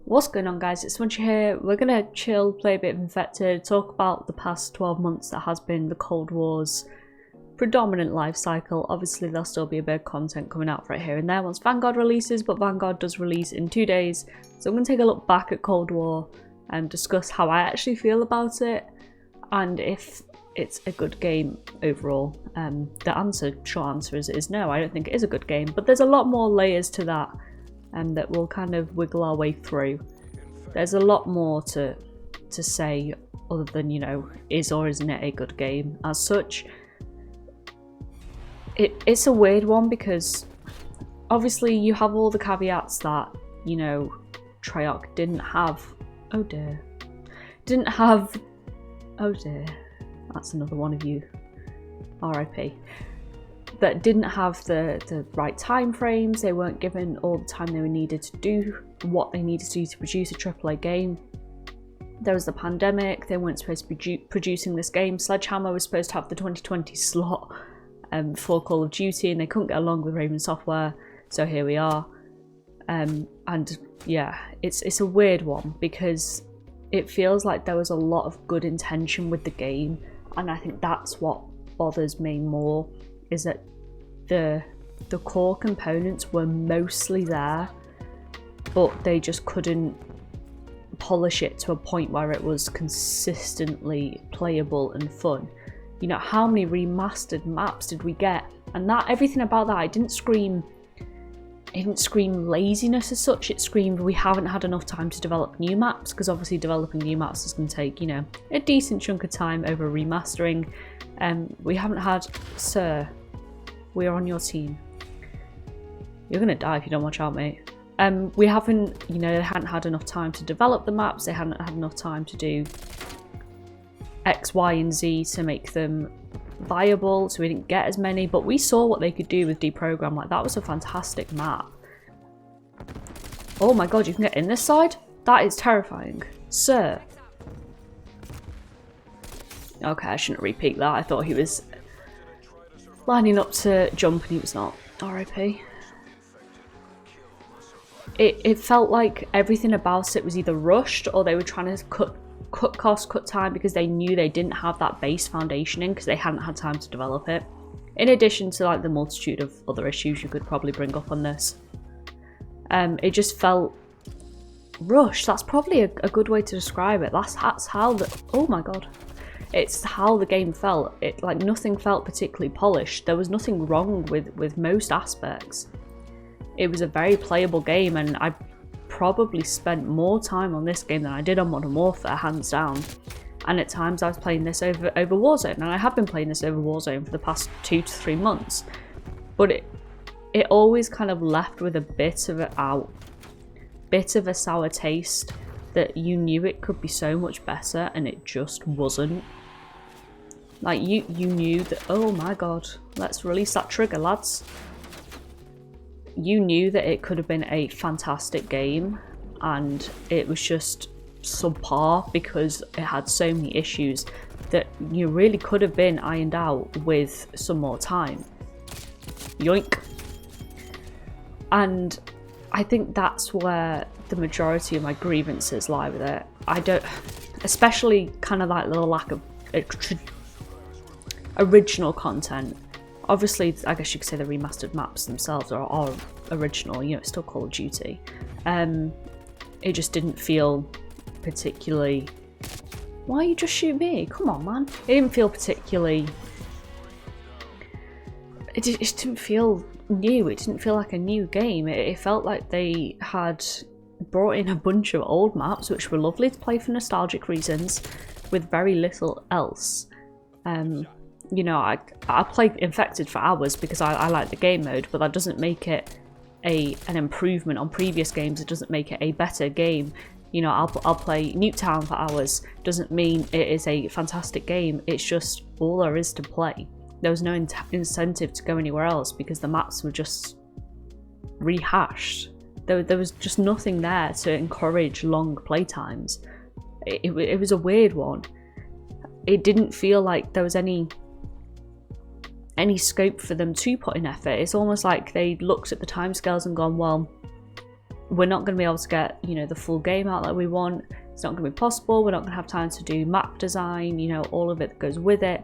What's going on, guys? It's Munch here. We're gonna chill, play a bit of Infected, talk about the past 12 months that has been the Cold War's predominant life cycle. Obviously there'll still be a bit of content coming out right here and there once Vanguard releases, but Vanguard does release in 2 days. So I'm gonna take a look back at Cold War and discuss how I actually feel about it and if it's a good game overall. The short answer is no, I don't think it is a good game, but there's a lot more layers to that that we'll kind of wiggle our way through. There's a lot more to say other than, you know, is or isn't it a good game as such. It's a weird one because obviously you have all the caveats that, you know, Treyarch didn't have. Oh dear. Didn't have. Oh dear. That's another one of you. RIP. That didn't have the right time frames. They weren't given all the time they were needed to do what they needed to do to produce a AAA game. There was the pandemic. They weren't supposed to be producing this game. Sledgehammer was supposed to have the 2020 slot for Call of Duty, and they couldn't get along with Raven Software. So here we are. And yeah, it's a weird one because it feels like there was a lot of good intention with the game, and I think that's what bothers me more. Is that the core components were mostly there, but they just couldn't polish it to a point where it was consistently playable and fun. You know, how many remastered maps did we get? And that everything about that, it didn't scream laziness as such. It screamed we haven't had enough time to develop new maps, because obviously developing new maps is going to take, you know, a decent chunk of time over remastering. We haven't had, sir, we are on your team. You're gonna die if you don't watch out, mate. We haven't, you know, they hadn't had enough time to develop the maps. They hadn't had enough time to do X, Y, and Z to make them viable. So we didn't get as many, but we saw what they could do with Deprogram. Like, that was a fantastic map. Oh my god, you can get in this side? That is terrifying, sir. Okay, I shouldn't repeat that. I thought he was lining up to jump and he was not. RIP. It felt like everything about it was either rushed or they were trying to cut costs, cut time, because they knew they didn't have that base foundation in because they hadn't had time to develop it. In addition to like the multitude of other issues you could probably bring up on this. It just felt rushed. That's probably a good way to describe it. That's how the, oh my god. It's how the game felt. It, like, nothing felt particularly polished. There was nothing wrong with most aspects. It was a very playable game, and I probably spent more time on this game than I did on Modern Warfare, hands down. And at times I was playing this over Warzone, and I have been playing this over Warzone for the past 2 to 3 months. But it always kind of left with a bit of a sour taste that you knew it could be so much better, and it just wasn't. Like, you knew that, oh my god, let's release that trigger, lads. You knew that it could have been a fantastic game, and it was just subpar because it had so many issues that you really could have been ironed out with some more time. Yoink. And I think that's where the majority of my grievances lie with it. I don't, especially kind of like the lack of original content. Obviously, I guess you could say the remastered maps themselves are original, you know, it's still Call of Duty. It just didn't feel particularly... Why you just shoot me? Come on, man. It didn't feel particularly... It just didn't feel new. It didn't feel like a new game. It felt like they had brought in a bunch of old maps, which were lovely to play for nostalgic reasons, with very little else. You know, I played Infected for hours because I like the game mode, but that doesn't make it an improvement on previous games. It doesn't make it a better game. You know, I'll play Nuketown for hours. Doesn't mean it is a fantastic game. It's just all there is to play. There was no incentive to go anywhere else because the maps were just rehashed. There was just nothing there to encourage long playtimes. It was a weird one. It didn't feel like there was any scope for them to put in effort. It's almost like they looked at the timescales and gone, well, we're not going to be able to get, you know, the full game out that we want. It's not going to be possible. We're not going to have time to do map design, you know, all of it that goes with it.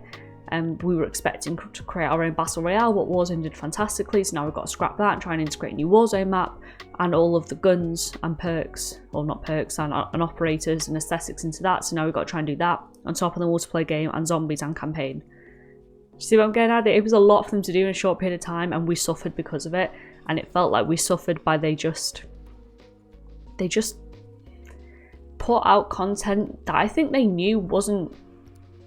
We were expecting to create our own Battle Royale, what Warzone did fantastically, so now we've got to scrap that and try and integrate a new Warzone map and all of the guns and perks, or not perks, and operators and aesthetics into that, so now we've got to try and do that on top of the multiplayer game and zombies and campaign. You see what I'm getting at? It was a lot for them to do in a short period of time, and we suffered because of it, and it felt like we suffered by they just put out content that I think they knew wasn't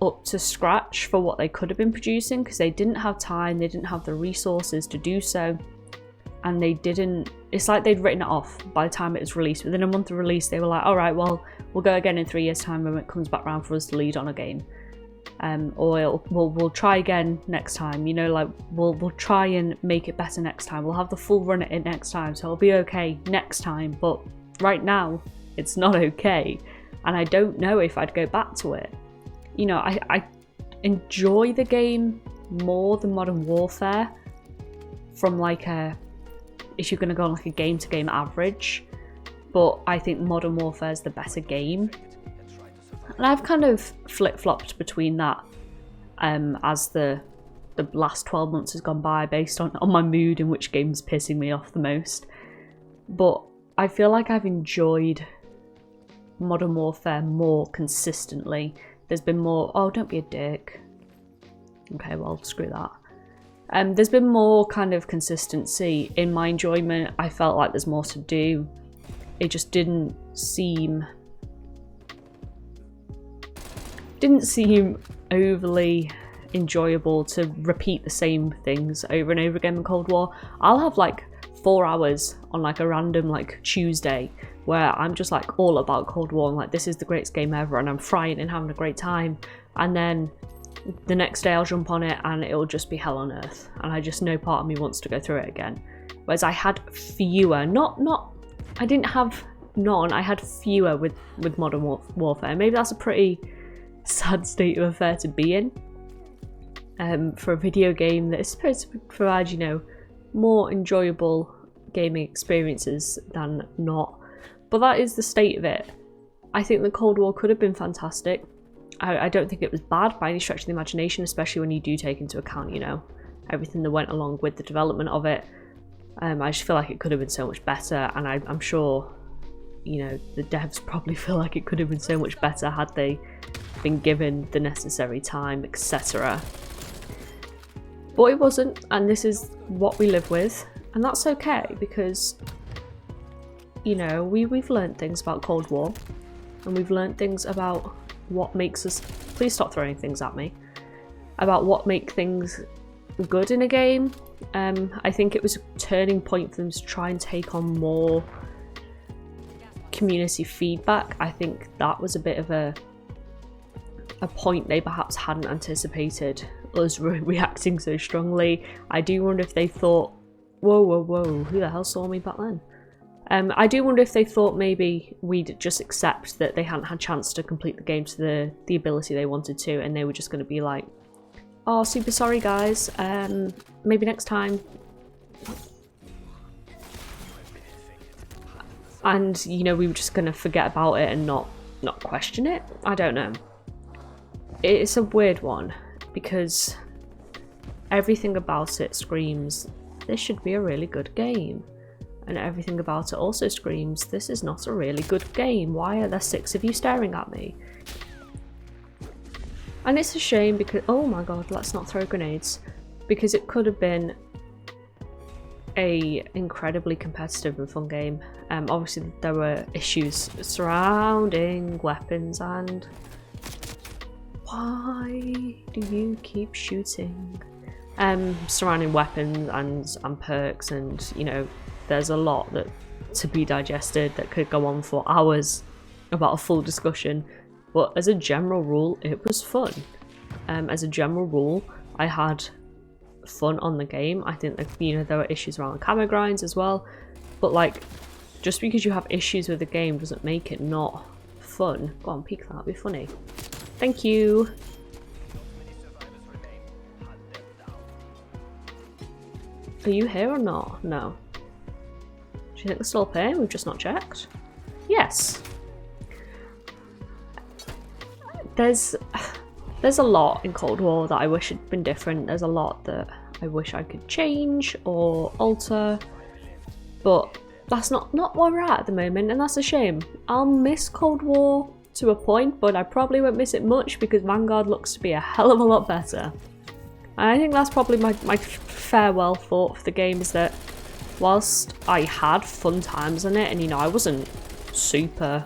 up to scratch for what they could have been producing, because they didn't have time, they didn't have the resources to do so, and they didn't, it's like they'd written it off by the time it was released. Within a month of release they were like, all right, well, we'll go again in 3 years time when it comes back around for us to lead on a game, or we'll try again next time, you know, like we'll try and make it better next time, we'll have the full run at it next time, so it'll be okay next time. But right now it's not okay, and I don't know if I'd go back to it. You know, I enjoy the game more than Modern Warfare from like a, if you're going to go on like a game to game average, but I think Modern Warfare is the better game. And I've kind of flip-flopped between that as the last 12 months has gone by, based on my mood and which game's pissing me off the most. But I feel like I've enjoyed Modern Warfare more consistently. There's been more, oh, don't be a dick. Okay, well, screw that. There's been more kind of consistency in my enjoyment. I felt like there's more to do. It just didn't seem overly enjoyable to repeat the same things over and over again in Cold War. I'll have like 4 hours on like a random like Tuesday where I'm just like all about Cold War and like this is the greatest game ever and I'm frying and having a great time, and then the next day I'll jump on it and it'll just be hell on earth, and I just know part of me wants to go through it again. Whereas I had fewer, I didn't have none, I had fewer with Modern Warfare. Maybe that's a pretty sad state of affair to be in for a video game that is supposed to provide, you know, more enjoyable gaming experiences than not. But that is the state of it. I think the Cold War could have been fantastic. I don't think it was bad by any stretch of the imagination, especially when you do take into account, you know, everything that went along with the development of it. I just feel like it could have been so much better, and I'm sure, you know, the devs probably feel like it could have been so much better had they been given the necessary time, etc. But it wasn't, and this is what we live with, and that's okay, because, you know, we've learned things about Cold War, and we've learned things about what makes us, please stop throwing things at me, about what make things good in a game. I think it was a turning point for them to try and take on more community feedback. I think that was a bit of a point they perhaps hadn't anticipated, us reacting so strongly. I do wonder if they thought, whoa, who the hell saw me back then? I do wonder if they thought maybe we'd just accept that they hadn't had a chance to complete the game to the ability they wanted to, and they were just going to be like, oh, super sorry guys, maybe next time. And, you know, we were just going to forget about it and not question it. I don't know. It's a weird one, because everything about it screams, this should be a really good game. And everything about it also screams, this is not a really good game. Why are there 6 of you staring at me? And it's a shame because, oh my god, let's not throw grenades. Because it could have been a incredibly competitive and fun game. Obviously there were issues surrounding weapons, and why do you keep shooting? Surrounding weapons and perks, and, you know, there's a lot that to be digested that could go on for hours about a full discussion. But as a general rule, it was fun. As a general rule, I had fun on the game. I think that, you know, there were issues around the camo grinds as well, but like, just because you have issues with the game doesn't make it not fun. Go on, peek that, that'd be funny. Thank you. Are you here or not? No. Do you think they're still paying? We've just not checked. Yes. There's a lot in Cold War that I wish had been different. There's a lot that I wish I could change or alter, but that's not where we're at the moment, and that's a shame. I'll miss Cold War to a point, but I probably won't miss it much because Vanguard looks to be a hell of a lot better. And I think that's probably my farewell thought for the game, is that whilst I had fun times in it, and you know, I wasn't super,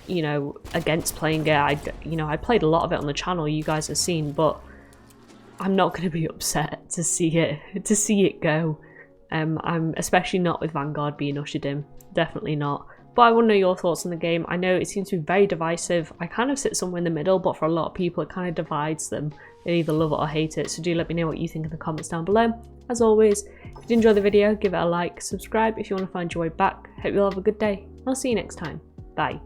you know, against playing it. I played a lot of it on the channel, you guys have seen, but I'm not going to be upset to see it go. I'm especially not with Vanguard being ushered in, definitely not. But I want to know your thoughts on the game. I know it seems to be very divisive. I kind of sit somewhere in the middle, but for a lot of people it kind of divides them. They either love it or hate it, so do let me know what you think in the comments down below. As always, if you did enjoy the video, give it a like, subscribe if you want to find your way back. Hope you all have a good day. I'll see you next time. Bye.